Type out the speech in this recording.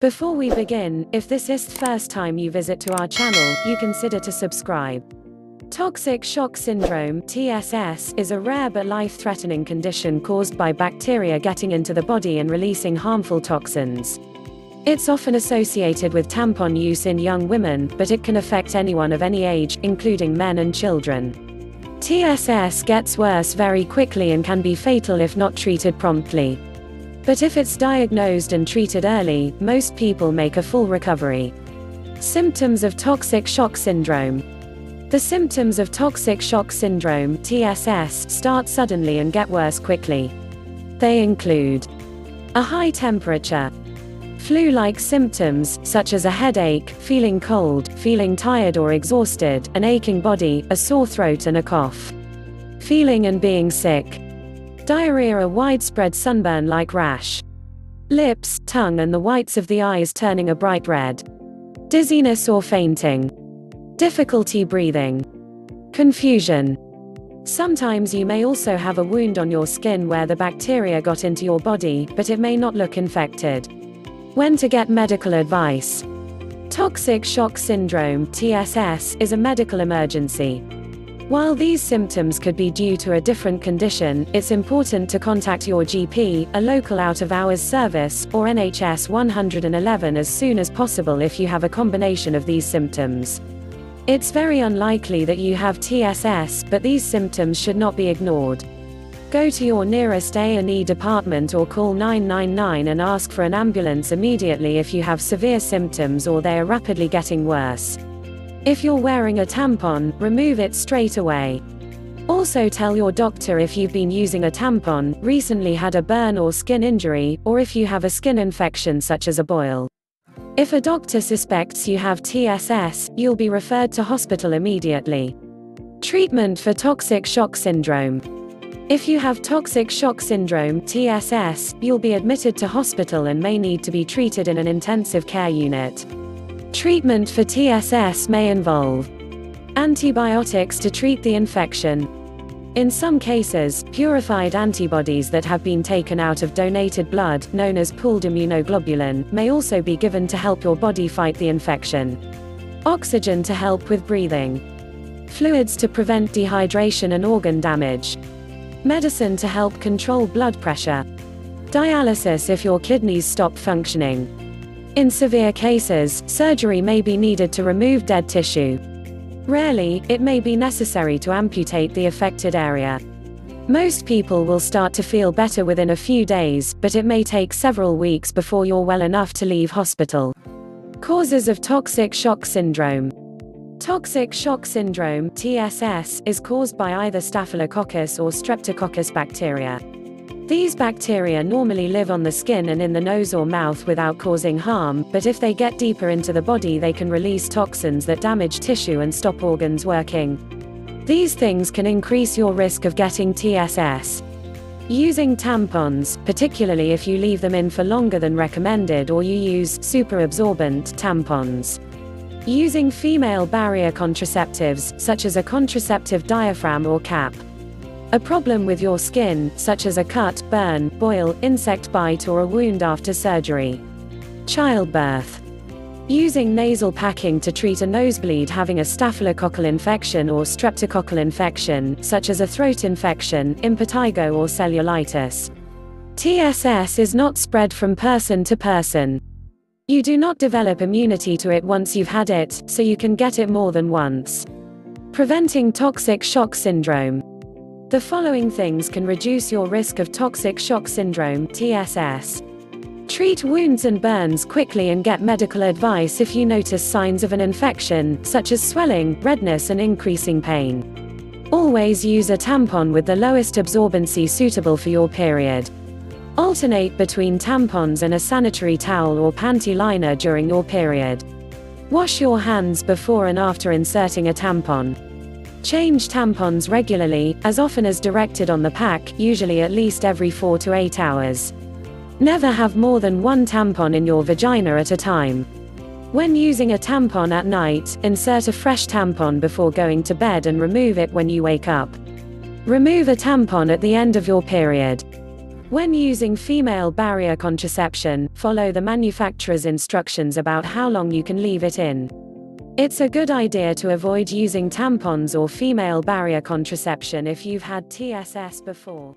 Before we begin, if this is the first time you visit to our channel, you consider to subscribe. Toxic shock syndrome (TSS) is a rare but life-threatening condition caused by bacteria getting into the body and releasing harmful toxins. It's often associated with tampon use in young women, but it can affect anyone of any age, including men and children. TSS gets worse very quickly and can be fatal if not treated promptly. But if it's diagnosed and treated early, most people make a full recovery. Symptoms of toxic shock syndrome. The symptoms of toxic shock syndrome (TSS) start suddenly and get worse quickly. They include a high temperature, flu-like symptoms, such as a headache, feeling cold, feeling tired or exhausted, an aching body, a sore throat and a cough, feeling and being sick, diarrhea, a widespread sunburn-like rash, lips, tongue and the whites of the eyes turning a bright red, dizziness or fainting, difficulty breathing, confusion. Sometimes you may also have a wound on your skin where the bacteria got into your body, but it may not look infected. When to get medical advice. Toxic shock syndrome (TSS) is a medical emergency. While these symptoms could be due to a different condition, it's important to contact your GP, a local out-of-hours service, or NHS 111 as soon as possible if you have a combination of these symptoms. It's very unlikely that you have TSS, but these symptoms should not be ignored. Go to your nearest A&E department or call 999 and ask for an ambulance immediately if you have severe symptoms or they are rapidly getting worse. If you're wearing a tampon, remove it straight away. Also tell your doctor if you've been using a tampon, recently had a burn or skin injury, or if you have a skin infection such as a boil. If a doctor suspects you have TSS, you'll be referred to hospital immediately. Treatment for toxic shock syndrome. If you have toxic shock syndrome (TSS), you'll be admitted to hospital and may need to be treated in an intensive care unit. Treatment for TSS may involve antibiotics to treat the infection. In some cases, purified antibodies that have been taken out of donated blood, known as pooled immunoglobulin, may also be given to help your body fight the infection. Oxygen to help with breathing. Fluids to prevent dehydration and organ damage. Medicine to help control blood pressure. Dialysis if your kidneys stop functioning. In severe cases, surgery may be needed to remove dead tissue. Rarely, it may be necessary to amputate the affected area. Most people will start to feel better within a few days, but it may take several weeks before you're well enough to leave hospital. Causes of toxic shock syndrome. Toxic shock syndrome (TSS) is caused by either Staphylococcus or Streptococcus bacteria. These bacteria normally live on the skin and in the nose or mouth without causing harm, but if they get deeper into the body they can release toxins that damage tissue and stop organs working. These things can increase your risk of getting TSS. Using tampons, particularly if you leave them in for longer than recommended or you use super-absorbent tampons. Using female barrier contraceptives, such as a contraceptive diaphragm or cap. A problem with your skin, such as a cut, burn, boil, insect bite or a wound after surgery. Childbirth. Using nasal packing to treat a nosebleed having a staphylococcal infection or streptococcal infection, such as a throat infection, impetigo or cellulitis. TSS is not spread from person to person. You do not develop immunity to it once you've had it, so you can get it more than once. Preventing toxic shock syndrome. The following things can reduce your risk of toxic shock syndrome (TSS). Treat wounds and burns quickly and get medical advice if you notice signs of an infection, such as swelling, redness and increasing pain. Always use a tampon with the lowest absorbency suitable for your period. Alternate between tampons and a sanitary towel or panty liner during your period. Wash your hands before and after inserting a tampon. Change tampons regularly, as often as directed on the pack, usually at least every 4 to 8 hours. Never have more than one tampon in your vagina at a time. When using a tampon at night, insert a fresh tampon before going to bed and remove it when you wake up. Remove a tampon at the end of your period. When using female barrier contraception, follow the manufacturer's instructions about how long you can leave it in. It's a good idea to avoid using tampons or female barrier contraception if you've had TSS before.